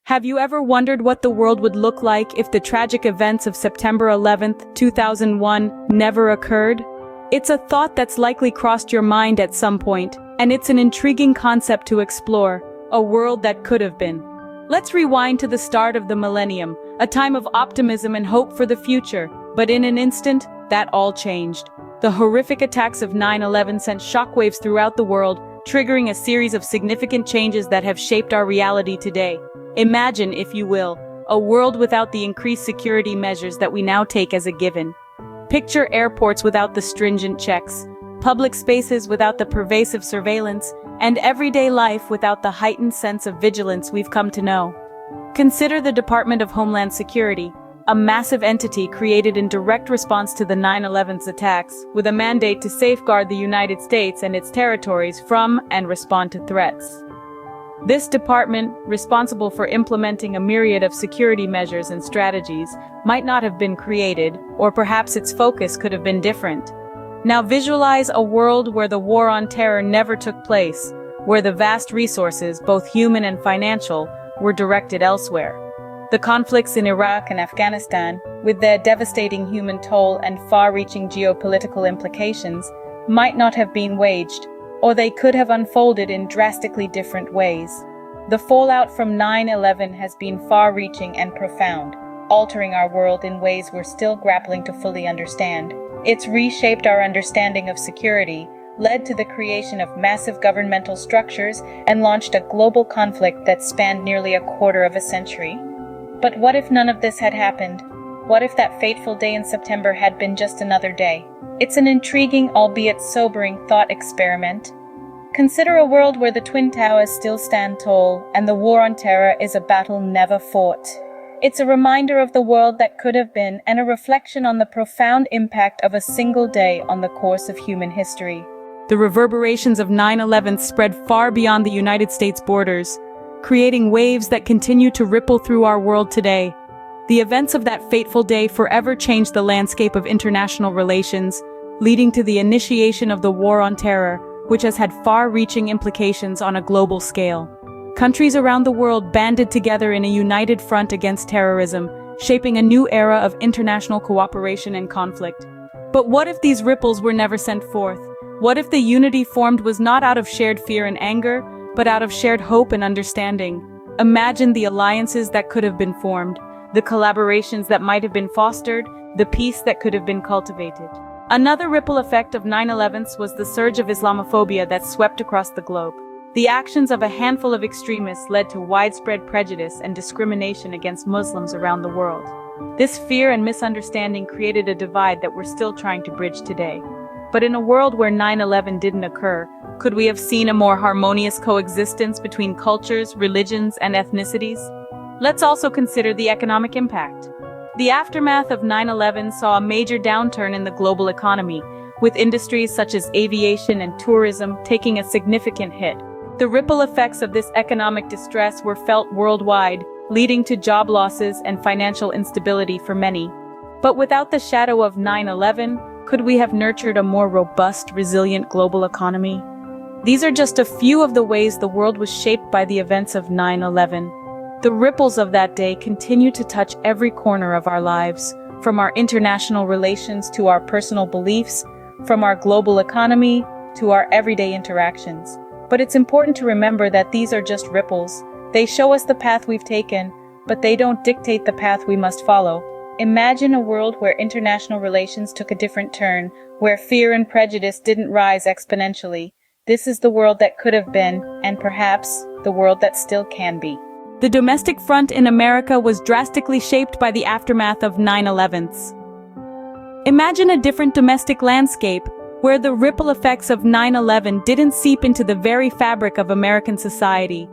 Have you ever wondered what the world would look like if the tragic events of September 11th, 2001 never occurred? It's a thought that's likely crossed your mind at some point, and it's an intriguing concept to explore, a world that could have been. Let's rewind to the start of the millennium, a time of optimism and hope for the future, but in an instant, that all changed. The horrific attacks of 9/11 sent shockwaves throughout the world, triggering a series of significant changes that have shaped our reality today. Imagine, if you will, a world without the increased security measures that we now take as a given. Picture airports without the stringent checks, public spaces without the pervasive surveillance, and everyday life without the heightened sense of vigilance we've come to know. Consider the Department of Homeland Security, a massive entity created in direct response to the 9/11 attacks, with a mandate to safeguard the United States and its territories from and respond to threats. This department, responsible for implementing a myriad of security measures and strategies, might not have been created, or perhaps its focus could have been different. Now visualize a world where the war on terror never took place, where the vast resources, both human and financial, were directed elsewhere. The conflicts in Iraq and Afghanistan, with their devastating human toll and far-reaching geopolitical implications, might not have been waged, or they could have unfolded in drastically different ways. The fallout from 9/11 has been far-reaching and profound, altering our world in ways we're still grappling to fully understand. It's reshaped our understanding of security, led to the creation of massive governmental structures, and launched a global conflict that spanned nearly a quarter of a century. But what if none of this had happened? What if that fateful day in September had been just another day? It's an intriguing, albeit sobering, thought experiment. Consider a world where the Twin Towers still stand tall, and the war on terror is a battle never fought. It's a reminder of the world that could have been, and a reflection on the profound impact of a single day on the course of human history. The reverberations of 9/11 spread far beyond the United States borders, creating waves that continue to ripple through our world today. The events of that fateful day forever changed the landscape of international relations, leading to the initiation of the War on Terror, which has had far-reaching implications on a global scale. Countries around the world banded together in a united front against terrorism, shaping a new era of international cooperation and conflict. But what if these ripples were never sent forth? What if the unity formed was not out of shared fear and anger, but out of shared hope and understanding? Imagine the alliances that could have been formed, the collaborations that might have been fostered, the peace that could have been cultivated. Another ripple effect of 9/11 was the surge of Islamophobia that swept across the globe. The actions of a handful of extremists led to widespread prejudice and discrimination against Muslims around the world. This fear and misunderstanding created a divide that we're still trying to bridge today. But in a world where 9/11 didn't occur, could we have seen a more harmonious coexistence between cultures, religions, and ethnicities? Let's also consider the economic impact. The aftermath of 9/11 saw a major downturn in the global economy, with industries such as aviation and tourism taking a significant hit. The ripple effects of this economic distress were felt worldwide, leading to job losses and financial instability for many. But without the shadow of 9/11, could we have nurtured a more robust, resilient global economy? These are just a few of the ways the world was shaped by the events of 9/11. The ripples of that day continue to touch every corner of our lives, from our international relations to our personal beliefs, from our global economy to our everyday interactions. But it's important to remember that these are just ripples. They show us the path we've taken, but they don't dictate the path we must follow. Imagine a world where international relations took a different turn, where fear and prejudice didn't rise exponentially. This is the world that could have been, and perhaps the world that still can be. The domestic front in America was drastically shaped by the aftermath of 9/11. Imagine a different domestic landscape, where the ripple effects of 9/11 didn't seep into the very fabric of American society.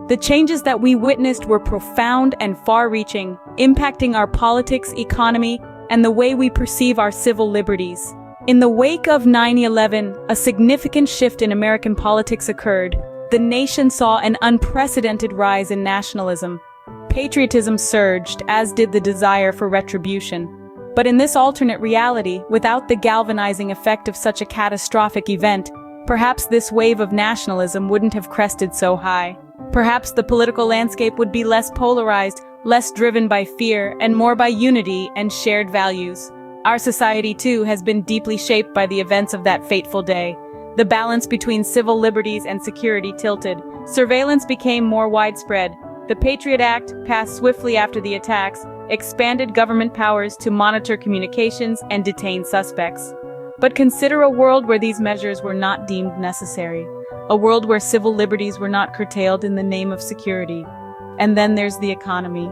The changes that we witnessed were profound and far-reaching, impacting our politics, economy, and the way we perceive our civil liberties. In the wake of 9/11, a significant shift in American politics occurred. The nation saw an unprecedented rise in nationalism. Patriotism surged, as did the desire for retribution. But in this alternate reality, without the galvanizing effect of such a catastrophic event, perhaps this wave of nationalism wouldn't have crested so high. Perhaps the political landscape would be less polarized, less driven by fear, and more by unity and shared values. Our society, too, has been deeply shaped by the events of that fateful day. The balance between civil liberties and security tilted. Surveillance became more widespread. The Patriot Act, passed swiftly after the attacks, expanded government powers to monitor communications and detain suspects. But consider a world where these measures were not deemed necessary. A world where civil liberties were not curtailed in the name of security. And then there's the economy.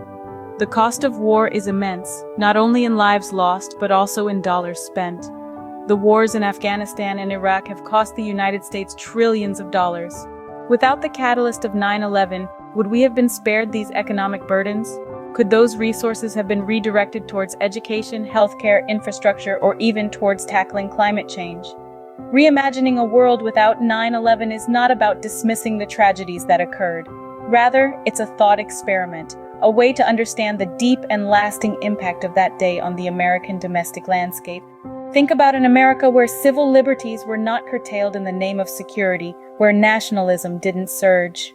The cost of war is immense, not only in lives lost, but also in dollars spent. The wars in Afghanistan and Iraq have cost the United States trillions of dollars. Without the catalyst of 9/11, would we have been spared these economic burdens? Could those resources have been redirected towards education, healthcare, infrastructure, or even towards tackling climate change? Reimagining a world without 9/11 is not about dismissing the tragedies that occurred. Rather, it's a thought experiment, a way to understand the deep and lasting impact of that day on the American domestic landscape. Think about an America where civil liberties were not curtailed in the name of security, where nationalism didn't surge.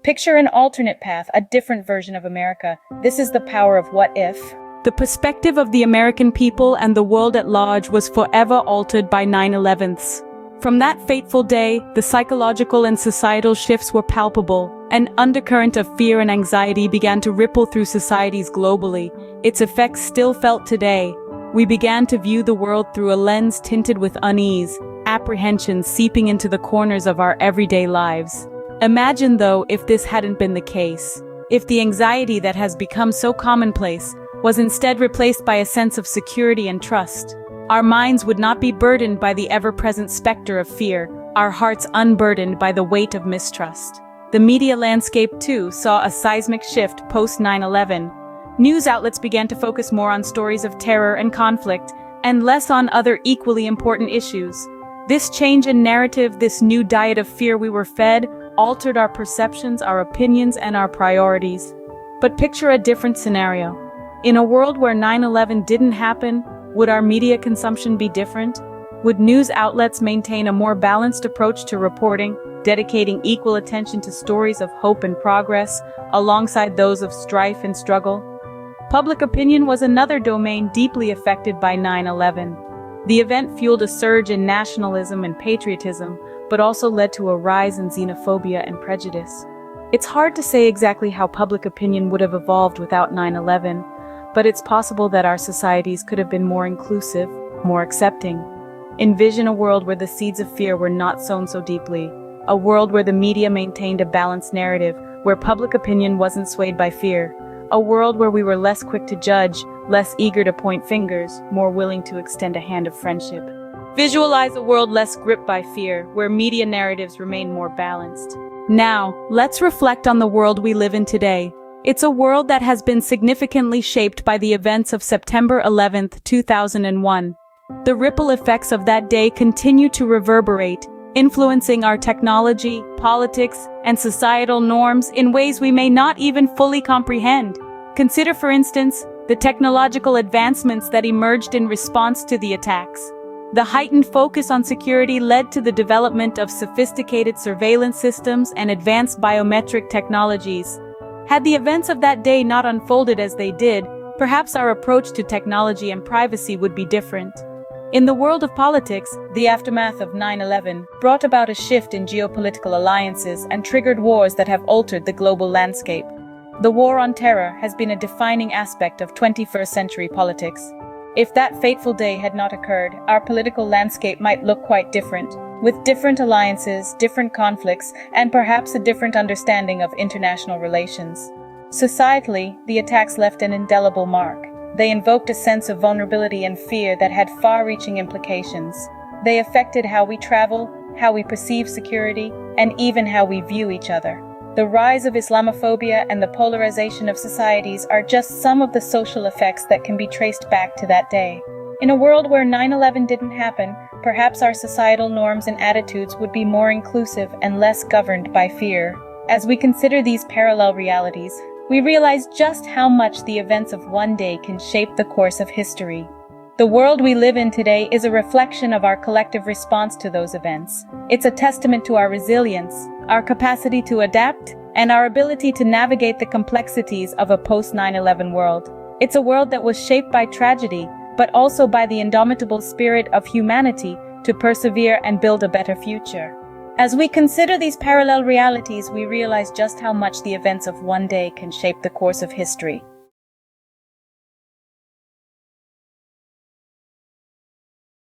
Picture an alternate path, a different version of America. This is the power of what if. The perspective of the American people and the world at large was forever altered by 9/11s. From that fateful day, the psychological and societal shifts were palpable. An undercurrent of fear and anxiety began to ripple through societies globally. Its effects still felt today. We began to view the world through a lens tinted with unease, apprehension seeping into the corners of our everyday lives. Imagine, though, if this hadn't been the case. If the anxiety that has become so commonplace was instead replaced by a sense of security and trust. Our minds would not be burdened by the ever-present specter of fear, our hearts unburdened by the weight of mistrust. The media landscape, too, saw a seismic shift post-9/11. News outlets began to focus more on stories of terror and conflict, and less on other equally important issues. This change in narrative, this new diet of fear we were fed, altered our perceptions, our opinions, and our priorities. But picture a different scenario. In a world where 9/11 didn't happen, would our media consumption be different? Would news outlets maintain a more balanced approach to reporting, dedicating equal attention to stories of hope and progress, alongside those of strife and struggle? Public opinion was another domain deeply affected by 9/11. The event fueled a surge in nationalism and patriotism, but also led to a rise in xenophobia and prejudice. It's hard to say exactly how public opinion would have evolved without 9/11, but it's possible that our societies could have been more inclusive, more accepting. Envision a world where the seeds of fear were not sown so deeply, a world where the media maintained a balanced narrative, where public opinion wasn't swayed by fear, a world where we were less quick to judge, less eager to point fingers, more willing to extend a hand of friendship. Visualize a world less gripped by fear, where media narratives remain more balanced. Now, let's reflect on the world we live in today. It's a world that has been significantly shaped by the events of September 11th, 2001. The ripple effects of that day continue to reverberate, influencing our technology, politics, and societal norms in ways we may not even fully comprehend. Consider, for instance, the technological advancements that emerged in response to the attacks. The heightened focus on security led to the development of sophisticated surveillance systems and advanced biometric technologies. Had the events of that day not unfolded as they did, perhaps our approach to technology and privacy would be different. In the world of politics, the aftermath of 9/11 brought about a shift in geopolitical alliances and triggered wars that have altered the global landscape. The war on terror has been a defining aspect of 21st century politics. If that fateful day had not occurred, our political landscape might look quite different, with different alliances, different conflicts, and perhaps a different understanding of international relations. Societally, the attacks left an indelible mark. They invoked a sense of vulnerability and fear that had far-reaching implications. They affected how we travel, how we perceive security, and even how we view each other. The rise of Islamophobia and the polarization of societies are just some of the social effects that can be traced back to that day. In a world where 9/11 didn't happen, perhaps our societal norms and attitudes would be more inclusive and less governed by fear. As we consider these parallel realities, we realize just how much the events of one day can shape the course of history. The world we live in today is a reflection of our collective response to those events. It's a testament to our resilience, our capacity to adapt, and our ability to navigate the complexities of a post-9/11 world. It's a world that was shaped by tragedy, but also by the indomitable spirit of humanity to persevere and build a better future. As we consider these parallel realities, we realize just how much the events of one day can shape the course of history.